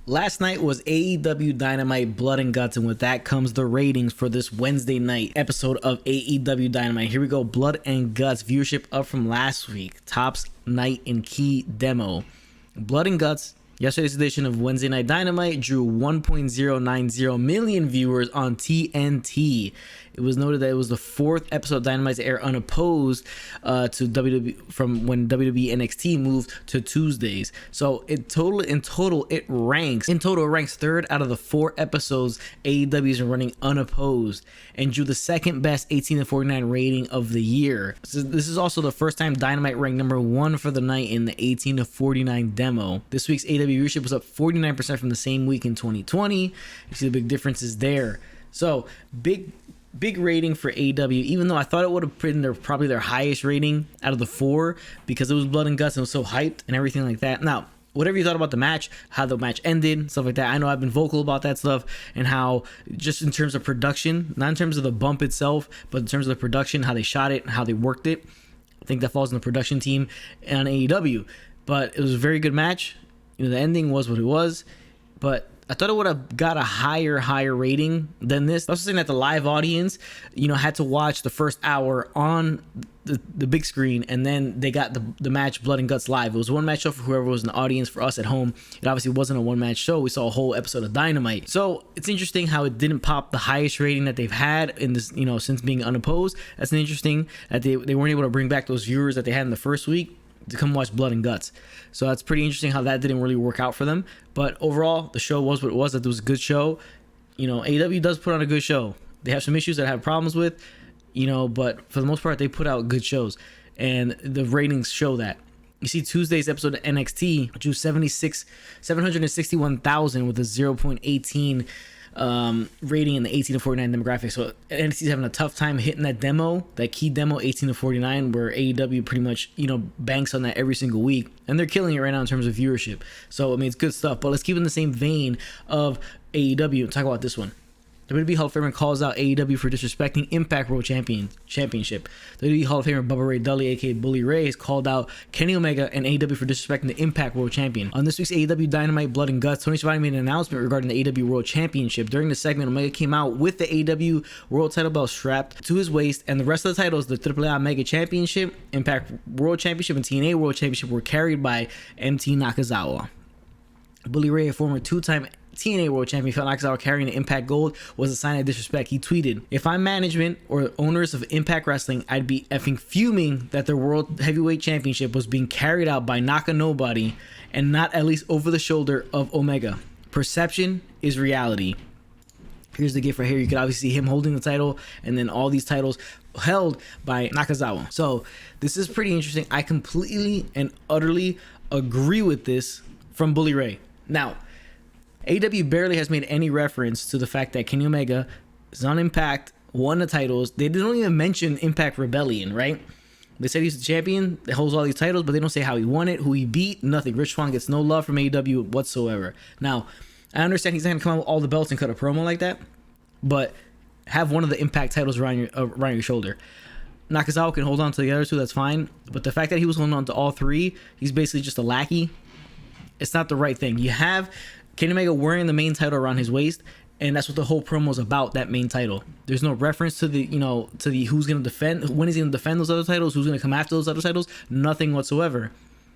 Last night was AEW Dynamite Blood and Guts, and with that comes the ratings for this Wednesday night episode of AEW Dynamite. Here we go, Blood and Guts, viewership up from last week, tops night and key demo. Blood and Guts, yesterday's edition of Wednesday Night Dynamite, drew 1.090 million viewers on TNT. It was noted that it was the fourth episode of Dynamite to air unopposed to WWE from when WWE NXT moved to Tuesdays. So in total, it ranks third out of the four episodes AEW is running unopposed, and drew the second best 18 to 49 rating of the year. So this is also the first time Dynamite ranked number one for the night in the 18 to 49 demo. This week's AEW viewership was up 49% from the same week in 2020. You see the big differences there. So big rating for AEW, even though I thought it would have been probably their highest rating out of the four because it was Blood and Guts and it was so hyped and everything like that. Now, whatever you thought about the match, how the match ended, stuff like that, I know I've been vocal about that stuff, and how just in terms of production, not in terms of the bump itself, but in terms of the production, how they shot it and how they worked it, I think that falls on the production team and AEW. But it was a very good match. You know, the ending was what it was, but I thought it would have got a higher rating than this. I was saying that the live audience, had to watch the first hour on the big screen, and then they got the match Blood and Guts live. It was a one-match show for whoever was in the audience. For us at home, it obviously wasn't a one-match show. We saw a whole episode of Dynamite. So it's interesting how it didn't pop the highest rating that they've had in this, since being unopposed. That's interesting that they weren't able to bring back those viewers that they had in the first week to come watch Blood and Guts. So that's pretty interesting how that didn't really work out for them. But overall, the show was what it was. That it was a good show. AEW does put on a good show. They have some issues that I have problems with, but for the most part, they put out good shows. And the ratings show that. You see Tuesday's episode of NXT drew 761,000 with a 0.18 rating in the 18 to 49 demographic. So NXT's having a tough time hitting that key demo 18 to 49, where AEW pretty much banks on that every single week, and they're killing it right now in terms of viewership. So it's good stuff. But let's keep in the same vein of AEW and talk about this one. WWE Hall of Famer calls out AEW for disrespecting Impact World Championship. WWE Hall of Famer Bubba Ray Dudley, aka Bully Ray, has called out Kenny Omega and AEW for disrespecting the Impact World Champion. On this week's AEW Dynamite Blood and Guts, Tony Schiavone made an announcement regarding the AEW World Championship. During the segment, Omega came out with the AEW World title belt strapped to his waist, and the rest of the titles, the AAA Mega Championship, Impact World Championship, and TNA World Championship, were carried by MT Nakazawa. Bully Ray, a former two-time TNA World Champion, felt Nakazawa carrying the Impact Gold was a sign of disrespect. He tweeted, "If I'm management or owners of Impact Wrestling, I'd be effing fuming that their World Heavyweight Championship was being carried out by Naka Nobody and not at least over the shoulder of Omega. Perception is reality." Here's the gift right here. You can obviously see him holding the title, and then all these titles held by Nakazawa. So this is pretty interesting. I completely and utterly agree with this from Bully Ray. Now, AEW barely has made any reference to the fact that Kenny Omega is on Impact, won the titles. They don't even mention Impact Rebellion, right? They said he's the champion that holds all these titles, but they don't say how he won it, who he beat, nothing. Rich Swann gets no love from AEW whatsoever. Now, I understand he's not going to come out with all the belts and cut a promo like that, but have one of the Impact titles around your shoulder. Nakazawa can hold on to the other two, that's fine. But the fact that he was holding on to all three, he's basically just a lackey. It's not the right thing. You have Kenny Omega wearing the main title around his waist, and that's what the whole promo is about, that main title. There's no reference to the who's going to defend, when he's going to defend those other titles, who's going to come after those other titles, nothing whatsoever.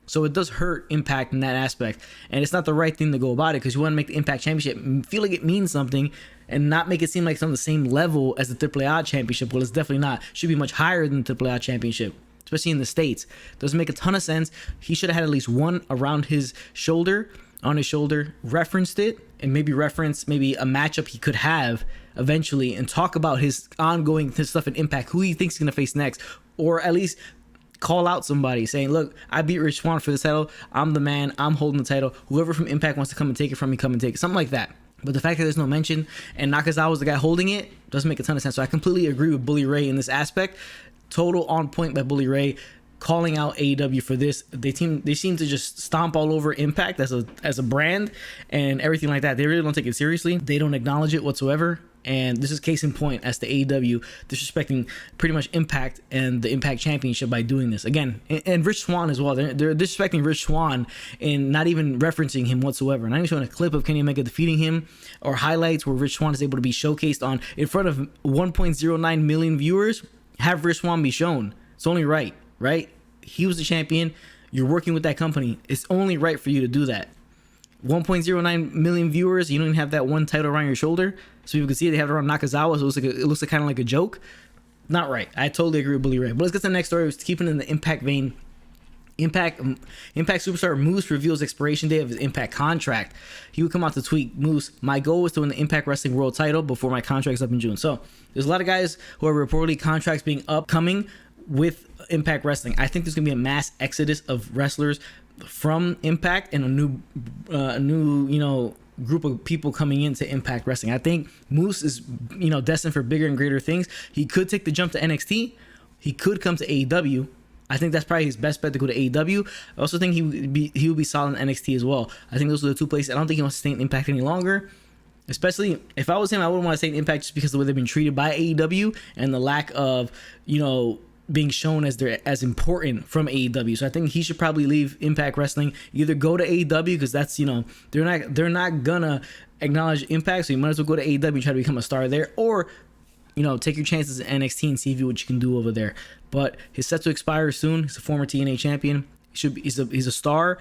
So it does hurt Impact in that aspect, and it's not the right thing to go about it, because you want to make the Impact Championship feel like it means something and not make it seem like it's on the same level as the AAA Championship. Well, it's definitely not. It should be much higher than the AAA Championship, especially in the States. Doesn't make a ton of sense. He should have had at least one around his shoulder, referenced it, and maybe reference a matchup he could have eventually, and talk about his ongoing stuff in Impact, who he thinks he's going to face next, or at least call out somebody saying, "Look, I beat Rich Swann for the title. I'm the man. I'm holding the title. Whoever from Impact wants to come and take it from me, come and take it." Something like that. But the fact that there's no mention and Nakazawa's the guy holding it doesn't make a ton of sense. So I completely agree with Bully Ray in this aspect. Total on point by Bully Ray, calling out AEW for this. They seem to just stomp all over Impact as a brand and everything like that. They really don't take it seriously. They don't acknowledge it whatsoever. And this is case in point as to AEW disrespecting pretty much Impact and the Impact Championship by doing this. Again, and Rich Swann as well. They're disrespecting Rich Swann and not even referencing him whatsoever. Not even showing a clip of Kenny Omega defeating him or highlights where Rich Swann is able to be showcased on in front of 1.09 million viewers. Have Rich Swann be shown. It's only right? He was the champion. You're working with that company. It's only right for you to do that. 1.09 million viewers. You don't even have that one title around your shoulder, so people can see it. They have it around Nakazawa, so it looks kind of like a joke. Not right. I totally agree with Bully Ray. But let's get to the next story. It's keeping in the Impact vein. Impact superstar Moose reveals expiration date of his Impact contract. He would come out to tweet, Moose, my goal is to win the Impact Wrestling World title before my contract is up in June. So there's a lot of guys who are reportedly contracts being upcoming with Impact Wrestling. I think there's gonna be a mass exodus of wrestlers from Impact and a new group of people coming into Impact Wrestling. I think Moose is destined for bigger and greater things. He could take the jump to NXT. He could come to AEW. I think that's probably his best bet to go to AEW. I also think he would be solid in NXT as well. I think those are the two places. I don't think he wants to stay in Impact any longer. Especially if I was him, I wouldn't want to stay in Impact just because of the way they've been treated by AEW and the lack of being shown as important from AEW. So I think he should probably leave Impact Wrestling, either go to AEW because that's they're not gonna acknowledge Impact, so you might as well go to AEW and try to become a star there, or take your chances at NXT and see what you can do over there. But he's set to expire soon. He's a former TNA champion. He's a star.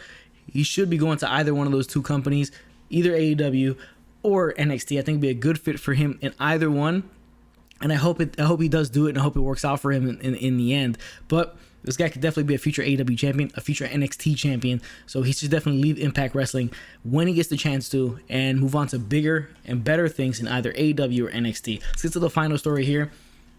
He should be going to either one of those two companies, either AEW or NXT. I think it'd be a good fit for him in either one. And I hope he does do it, and I hope it works out for him in the end. But this guy could definitely be a future AEW champion, a future NXT champion. So he should definitely leave Impact Wrestling when he gets the chance to and move on to bigger and better things in either AEW or NXT. Let's get to the final story here.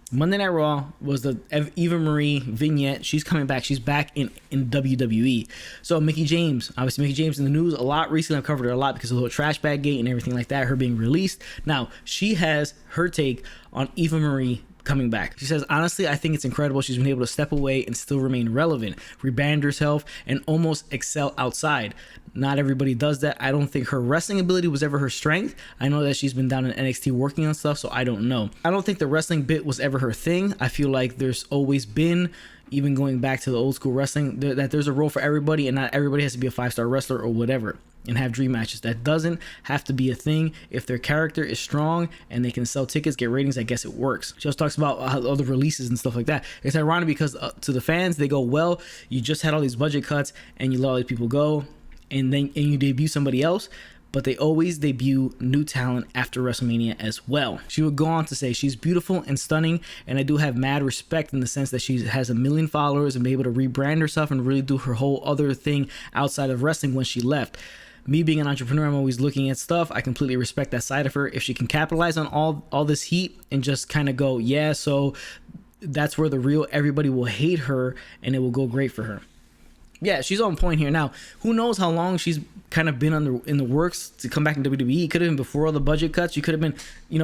Monday Night Raw was the Eva Marie vignette. She's coming back. She's back in WWE. So Mickie James, obviously Mickie James in the news a lot recently. I've covered her a lot because of the whole trash bag gate and everything like that, her being released. Now, she has her take on Eva Marie coming back. She says, honestly, I think it's incredible she's been able to step away and still remain relevant, rebrand herself, and almost excel outside. Not everybody does that. I don't think her wrestling ability was ever her strength. I know that she's been down in NXT working on stuff, so I don't know. I don't think the wrestling bit was ever her thing. I feel like there's always been, even going back to the old school wrestling, that there's a role for everybody, and not everybody has to be a 5-star wrestler or whatever and have dream matches. That doesn't have to be a thing. If their character is strong and they can sell tickets, get ratings, I guess it works. She also talks about all the releases and stuff like that. It's ironic because to the fans, they go, well, you just had all these budget cuts and you let all these people go, and you debut somebody else. But they always debut new talent after WrestleMania as well. She would go on to say, she's beautiful and stunning, and I do have mad respect in the sense that she has 1 million followers and be able to rebrand herself and really do her whole other thing outside of wrestling when she left. Me being an entrepreneur, I'm always looking at stuff. I completely respect that side of her. If she can capitalize on all this heat and just kind of go, yeah, so that's where the real everybody will hate her and it will go great for her. Yeah, she's on point here. Now, who knows how long she's kind of been in the works to come back in WWE. It could have been before all the budget cuts. She could have been,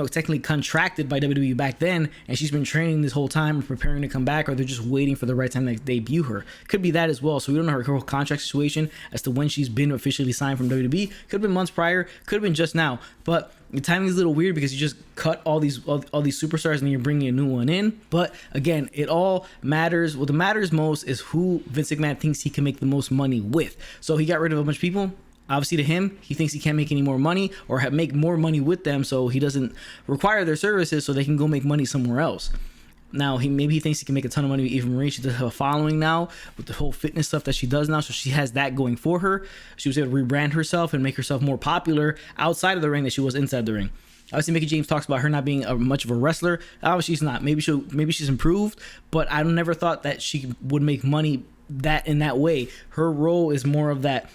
technically contracted by WWE back then, and she's been training this whole time and preparing to come back, or they're just waiting for the right time to debut her. Could be that as well. So we don't know her whole contract situation as to when she's been officially signed from WWE. Could have been months prior. Could have been just now. But the timing is a little weird because you just cut all these superstars and then you're bringing a new one in. But again, it all matters. What matters most is who Vince McMahon thinks he can make the most money with. So he got rid of a bunch of people. Obviously, to him, he thinks he can't make any more money or make more money with them, so he doesn't require their services so they can go make money somewhere else. Now, maybe he thinks he can make a ton of money with Eva Marie. She does have a following now with the whole fitness stuff that she does now, so she has that going for her. She was able to rebrand herself and make herself more popular outside of the ring than she was inside the ring. Obviously, Mickie James talks about her not being much of a wrestler. Obviously, she's not. Maybe she's improved, but I never thought that she would make money in that way. Her role is more of that,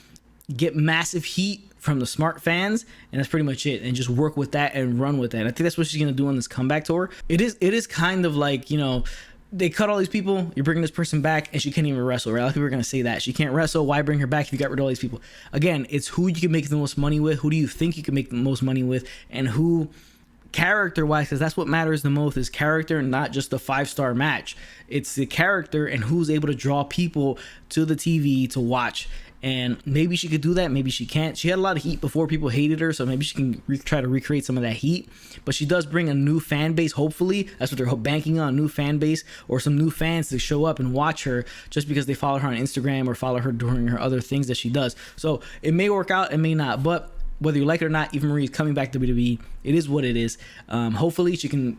get massive heat from the smart fans, and that's pretty much it, and just work with that and run with that. And I think that's what she's gonna do on this comeback tour. It is kind of like, they cut all these people, you're bringing this person back, and she can't even wrestle, right? A lot of people are gonna say that she can't wrestle. Why bring her back if you got rid of all these people? Again, it's who you can make the most money with. Who do you think you can make the most money with, and who, character-wise, because that's what matters the most, is character, not just the 5-star match. It's the character and who's able to draw people to the TV to watch. And maybe she could do that, maybe she can't. She had a lot of heat before, people hated her, so maybe she can try to recreate some of that heat. But she does bring a new fan base, hopefully. That's what they're banking on, a new fan base or some new fans to show up and watch her just because they follow her on Instagram or follow her during her other things that she does. So it may work out, it may not, but whether you like it or not, Eva Marie is coming back to WWE. It is what it is. Hopefully she can,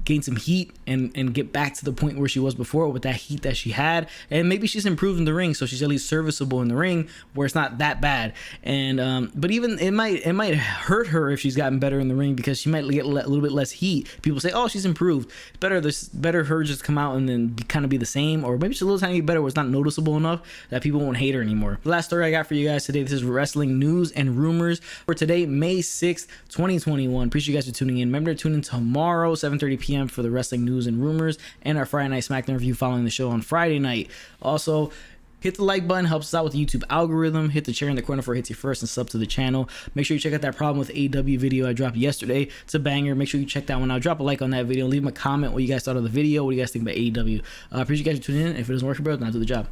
gain some heat and get back to the point where she was before with that heat that she had. And maybe she's improved in the ring, so she's at least serviceable in the ring where it's not that bad. And but even it might hurt her if she's gotten better in the ring, because she might get a little bit less heat. People say, oh, she's improved. It's better her just come out and then kind of be the same, or maybe she's a little tiny bit better where it's not noticeable enough that people won't hate her anymore. The last story I got for you guys today, this is wrestling news and rumors for today, May 6th, 2021. Appreciate you guys for tuning in. Remember to tune in tomorrow, 7:30 p.m. for the wrestling news and rumors, and our Friday Night SmackDown review following the show on Friday night. Also, hit the like button, helps us out with the YouTube algorithm. Hit the chair in the corner for it hits you first, and sub to the channel. Make sure you check out that problem with AEW video I dropped yesterday. It's a banger. Make sure you check that one out. Drop a like on that video. Leave me a comment what you guys thought of the video. What do you guys think about AEW? Appreciate you guys for tuning in. If it doesn't work for you, not do the job.